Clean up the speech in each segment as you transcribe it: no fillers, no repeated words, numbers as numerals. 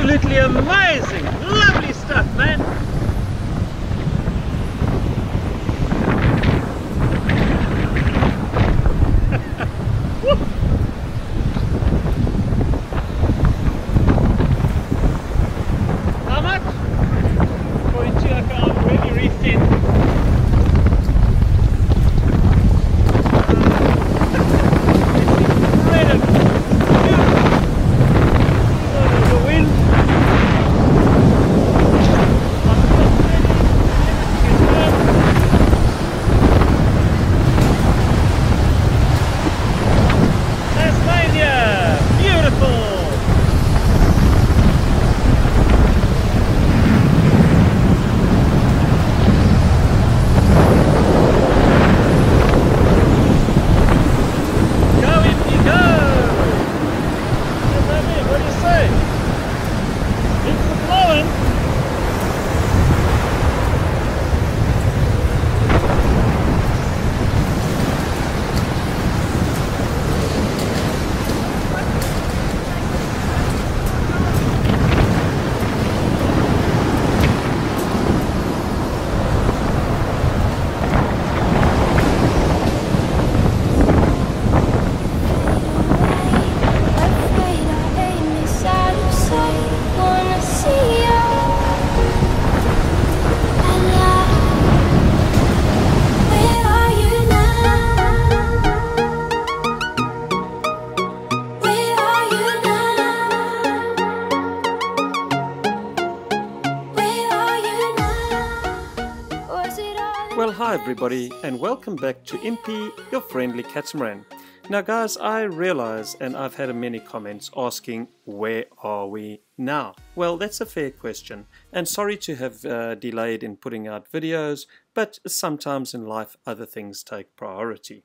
Absolutely amazing! Lovely stuff, man! How much? 42, I can't really reefed in. Well, hi everybody, and welcome back to Impi, your friendly catamaran. Now guys, I realize, and I've had many comments asking, where are we now? Well, that's a fair question, and sorry to have delayed in putting out videos, but sometimes in life other things take priority.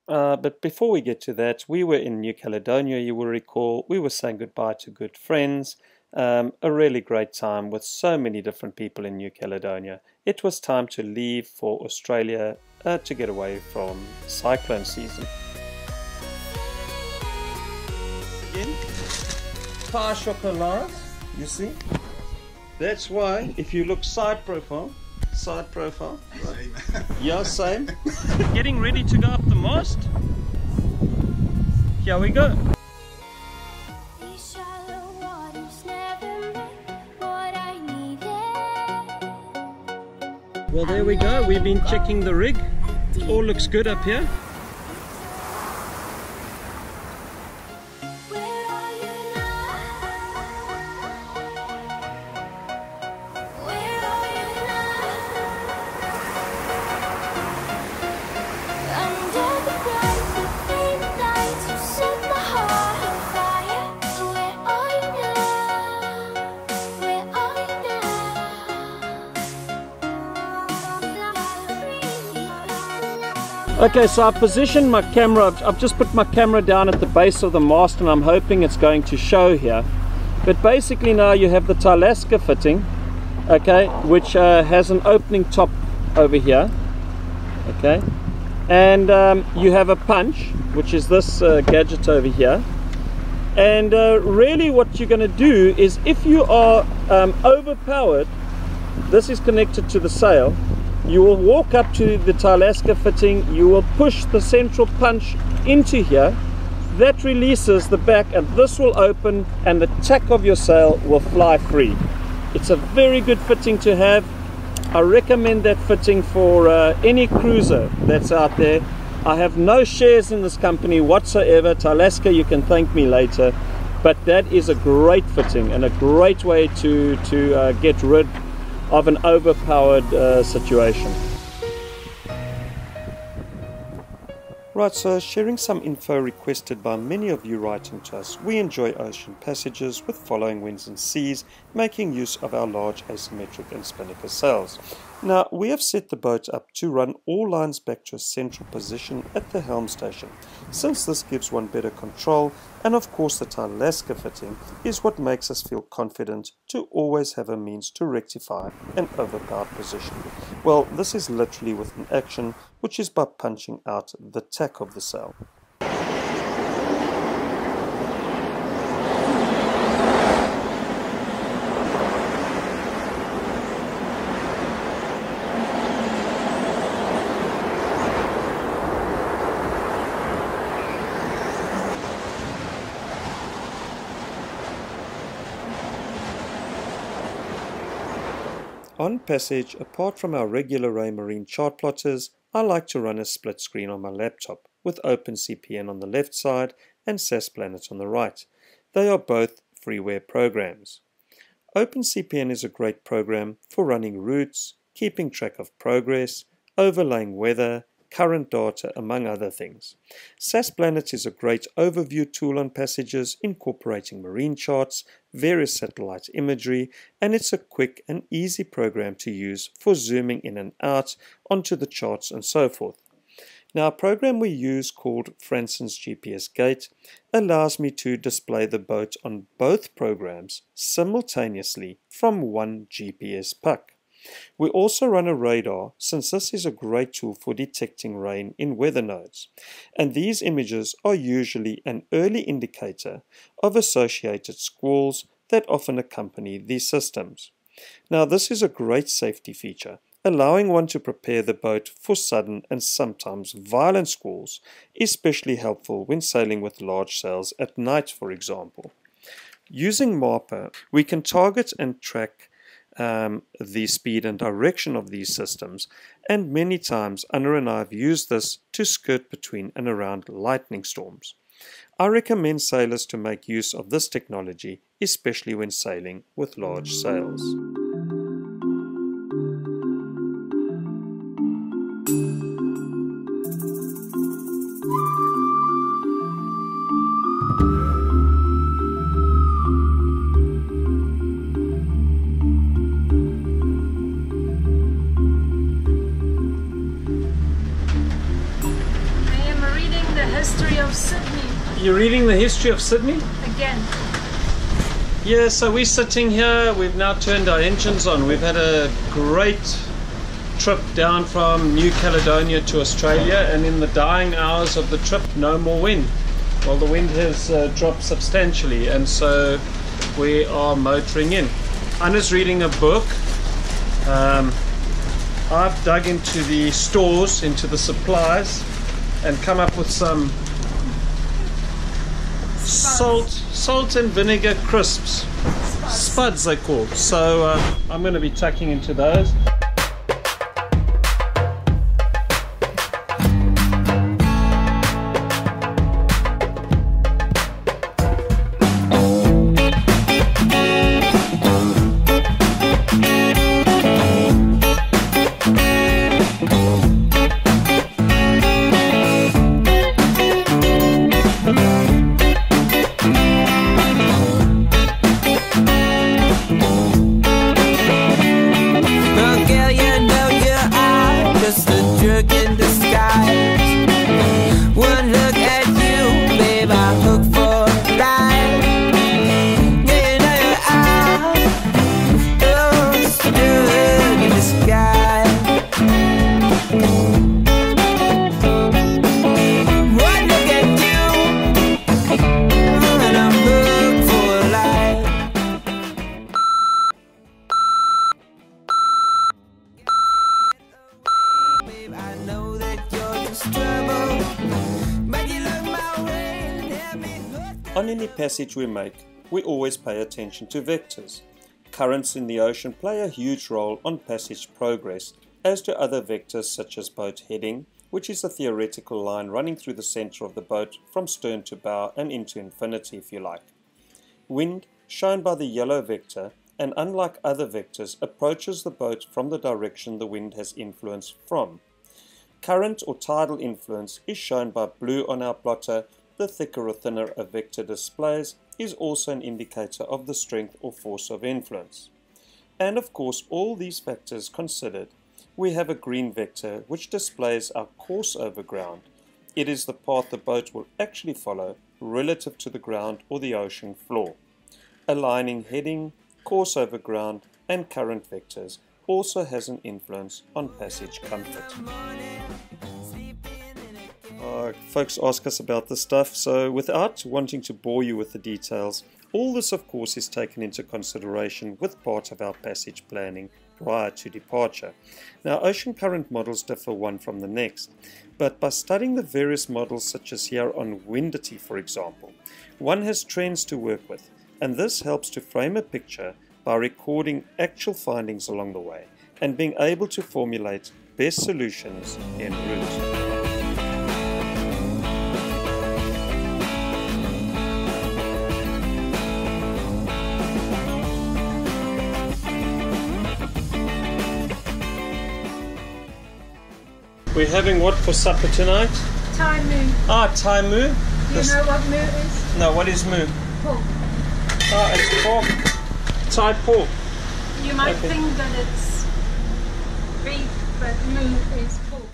But before we get to that, we were in New Caledonia, you will recall. We were saying goodbye to good friends. A really great time with so many different people in New Caledonia. It was time to leave for Australia to get away from cyclone season. Again, Thai chocolate, you see? That's why if you look side profile, right? Yeah, same. Getting ready to go up the mast. Here we go. Well, there we go. We've been checking the rig. All looks good up here. Okay, so I've positioned my camera, I've just put my camera down at the base of the mast and I'm hoping it's going to show here. But basically now you have the Talaska fitting, okay, which has an opening top over here, okay, and you have a punch, which is this gadget over here. And really what you're going to do is, if you are overpowered, this is connected to the sail. You will walk up to the Talaska fitting, you will push the central punch into here, that releases the back and this will open and the tack of your sail will fly free. It's a very good fitting to have. I recommend that fitting for any cruiser that's out there. I have no shares in this company whatsoever. Talaska, you can thank me later, but that is a great fitting and a great way to get rid of an overpowered situation. Right, so sharing some info requested by many of you writing to us. We enjoy ocean passages with following winds and seas, making use of our large asymmetric and spinnaker sails. Now, we have set the boat up to run all lines back to a central position at the helm station, since this gives one better control, and of course the Talaska fitting is what makes us feel confident to always have a means to rectify an overpowered position. Well, this is literally with an action, which is by punching out the tack of the sail. On Passage, apart from our regular Ray Marine chart plotters, I like to run a split screen on my laptop with OpenCPN on the left side and SAS Planet on the right. They are both freeware programs. OpenCPN is a great program for running routes, keeping track of progress, overlaying weather, current data, among other things. SAS Planet is a great overview tool on passages, incorporating marine charts, various satellite imagery, and it's a quick and easy program to use for zooming in and out onto the charts and so forth. Now, a program we use called Franson's GPS Gate allows me to display the boat on both programs simultaneously from one GPS puck. We also run a radar, since this is a great tool for detecting rain in weather nodes, and these images are usually an early indicator of associated squalls that often accompany these systems. Now, this is a great safety feature, allowing one to prepare the boat for sudden and sometimes violent squalls, especially helpful when sailing with large sails at night, for example. Using MARPA, we can target and track the speed and direction of these systems, and many times Anna and I have used this to skirt between and around lightning storms. I recommend sailors to make use of this technology, especially when sailing with large sails. You're reading the history of Sydney? Again. Yeah, so we're sitting here, we've now turned our engines on. We've had a great trip down from New Caledonia to Australia, and in the dying hours of the trip, no more wind. Well, the wind has dropped substantially, and so we are motoring in. Anna's reading a book. I've dug into the stores, into the supplies, and come up with some salt and vinegar crisps. Spuds they're called. So I'm going to be tucking into those. On any passage we make, we always pay attention to vectors. Currents in the ocean play a huge role on passage progress, as do other vectors such as boat heading, which is a theoretical line running through the center of the boat from stern to bow and into infinity if you like. Wind, shown by the yellow vector, and unlike other vectors, approaches the boat from the direction the wind has influence from. Current or tidal influence is shown by blue on our plotter. The thicker or thinner a vector displays is also an indicator of the strength or force of influence. And of course, all these factors considered, we have a green vector which displays our course over ground. It is the path the boat will actually follow relative to the ground or the ocean floor. Aligning heading, course over ground, and current vectors also has an influence on passage comfort. Folks ask us about this stuff, so without wanting to bore you with the details, all this of course is taken into consideration with part of our passage planning prior to departure. Now, ocean current models differ one from the next, but by studying the various models such as here on windity for example, one has trends to work with, and this helps to frame a picture by recording actual findings along the way and being able to formulate best solutions en route. We're having what for supper tonight? Thai moo. Ah, Thai moo? Do you know what moo is? No, what is moo? Pork. Ah, it's pork. Thai pork. You might think that it's beef, but moo is pork.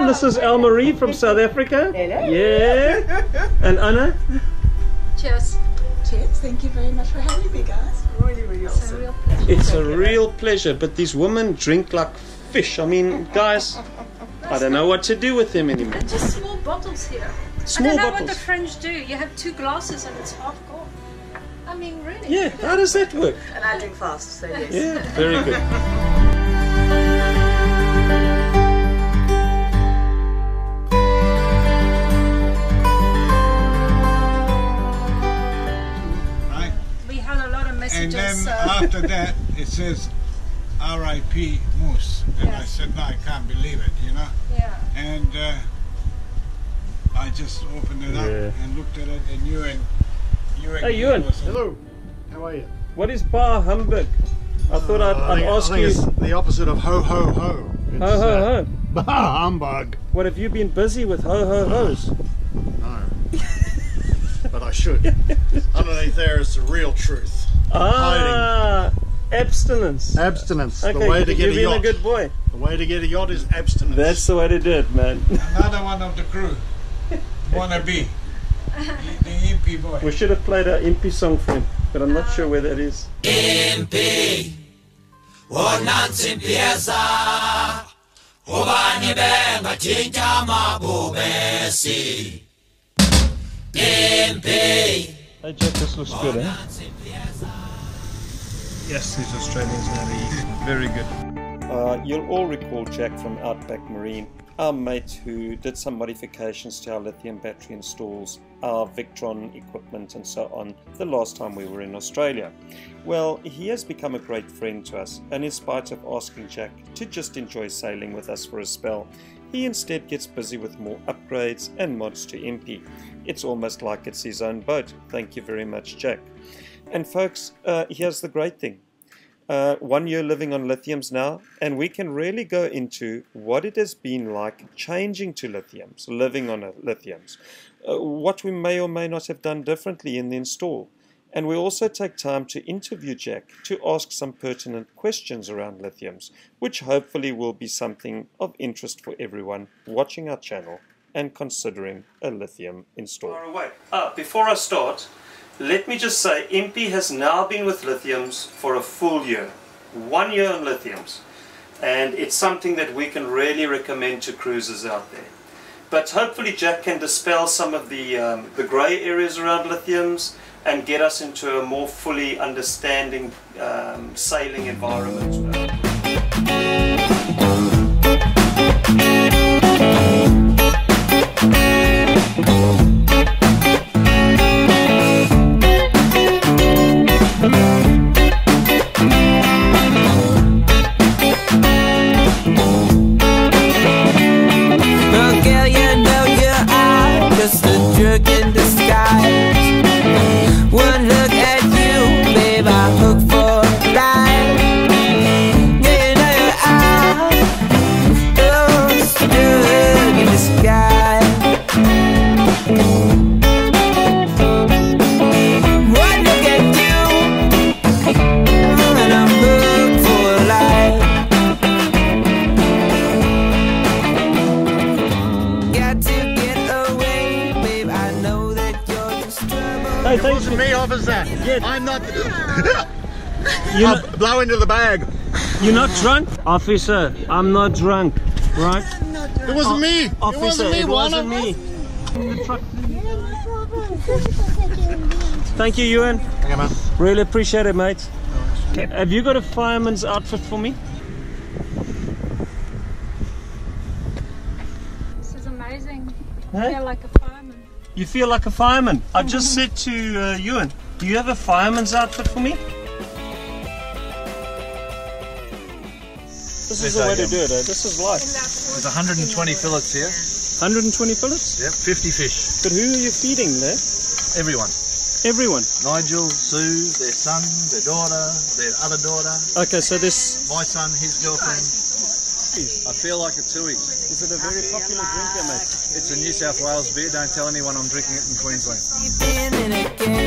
This is Marie from South Africa. Hello. Yeah. And Anna. Cheers. Cheers. Thank you very much for having me, guys. Really, really It's a awesome. real pleasure. It's a real pleasure, but these women drink like fish. I mean, guys, I don't know what to do with them anymore. They're just small bottles here. Small I don't know bottles. what the French do. You have 2 glasses and it's half gone. I mean, really. Yeah, how does that work? And I drink fast, so yes. Yeah, very good. We had a lot of And messages. then after that, it says R.I.P. Moose. And I Yes. said, no, I can't believe it, you know. Yeah. And I just opened it up Yeah. and looked at it, and Ewan. Hey, Ewan. Hello, how are you? What is bar humbug? I thought I'd ask I think you. it's the opposite of ho ho ho. It's, Ho ho ho. Bah humbug. What have you been busy with ho ho hos? No. But I should. Underneath there is the real truth. Ah, abstinence. Abstinence. Okay, The way to get you've a been yacht. a good boy. The way to get a yacht is abstinence. That's the way to do it, man. Another one of the crew. Wanna be. The Impi boy. We should have played our Impi song for him, but I'm not sure where that is. Impi, wonansi mpieza, ubani benga chinja mabubesi. Impi. Hey Jack, this looks good, eh? Yes, these Australians know to eat. Very good. You'll all recall Jack from Outback Marine, our mate who did some modifications to our lithium battery installs, our Victron equipment and so on the last time we were in Australia. Well, he has become a great friend to us, and in spite of asking Jack to just enjoy sailing with us for a spell, he instead gets busy with more upgrades and mods to Impi. It's almost like it's his own boat. Thank you very much, Jack. And folks, here's the great thing. 1 year living on lithiums now, and we can really go into what it has been like changing to lithiums, living on lithiums, what we may or may not have done differently in the install. And we also take time to interview Jack to ask some pertinent questions around lithiums, which hopefully will be something of interest for everyone watching our channel and considering a lithium install. Before I start, let me just say, Impi has now been with lithiums for a full year. 1 year on lithiums. And it's something that we can really recommend to cruisers out there. But hopefully Jack can dispel some of the grey areas around lithiums and get us into a more fully understanding sailing environment. Girl, you know you're out, just a jerk in disguise. It thank wasn't you. me, officer. Yeah. I'm not. You're I'll not, blow into the bag. you're not drunk? Officer, I'm not drunk, right? It wasn't me. Officer, it it wasn't Warner. me. Thank you, Ewan. Okay, man. Really appreciate it, mate. Have you got a fireman's outfit for me? This is amazing. I Huh? feel like a fireman. You feel like a fireman. I just said to Ewan, do you have a fireman's outfit for me? This is the way to do it, eh? This is life. There's 120 fillets here. 120 fillets? Yep, 50 fish. But who are you feeding there? Everyone. Everyone. Nigel, Sue, their son, their daughter, their other daughter, Okay, so this... my son, his girlfriend. I feel like a tui. Is it a very popular drink here, mate? It's a New South Wales beer. Don't tell anyone I'm drinking it in Queensland.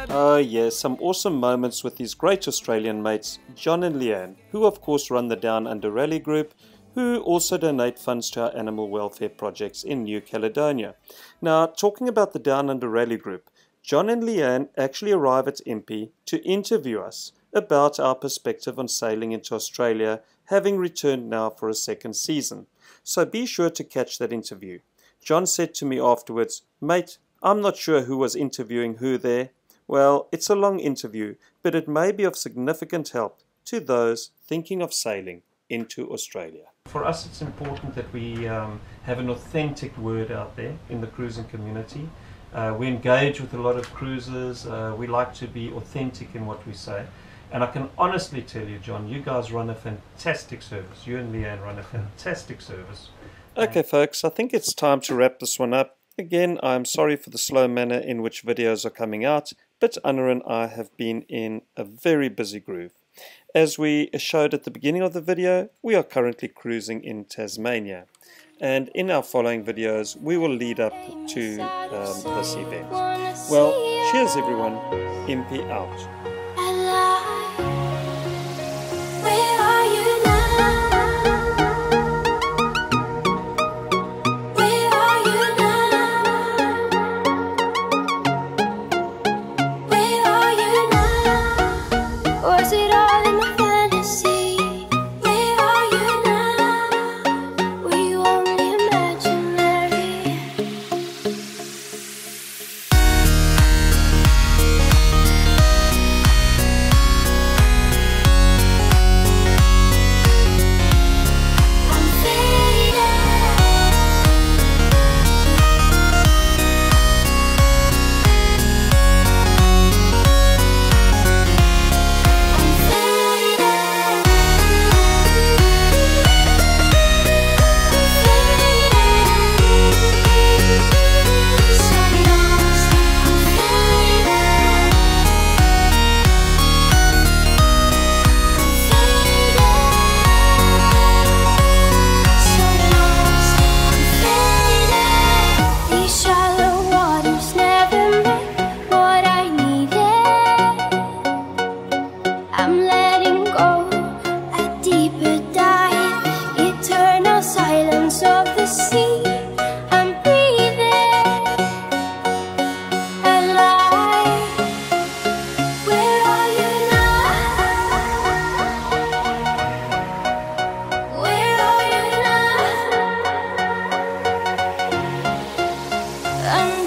Oh yes, some awesome moments with these great Australian mates, John and Leanne, who of course run the Down Under Rally group, who also donate funds to our animal welfare projects in New Caledonia. Now, talking about the Down Under Rally group, John and Leanne actually arrive at Impi to interview us about our perspective on sailing into Australia, having returned now for a second season. So be sure to catch that interview. John said to me afterwards, "Mate, I'm not sure who was interviewing who there. Well, it's a long interview, but it may be of significant help to those thinking of sailing into Australia." For us, it's important that we have an authentic word out there in the cruising community. We engage with a lot of cruisers. We like to be authentic in what we say. And I can honestly tell you, John, you guys run a fantastic service. You and Leanne run a fantastic service. Okay, folks, I think it's time to wrap this one up. Again, I'm sorry for the slow manner in which videos are coming out, but Anna and I have been in a very busy groove. As we showed at the beginning of the video, we are currently cruising in Tasmania. And in our following videos, we will lead up to this event. Well, cheers everyone. Impi out. Where are you now? Where are you now? Where are you now? Was it all in my fantasy? Where are you now? Were you only imaginary? I'm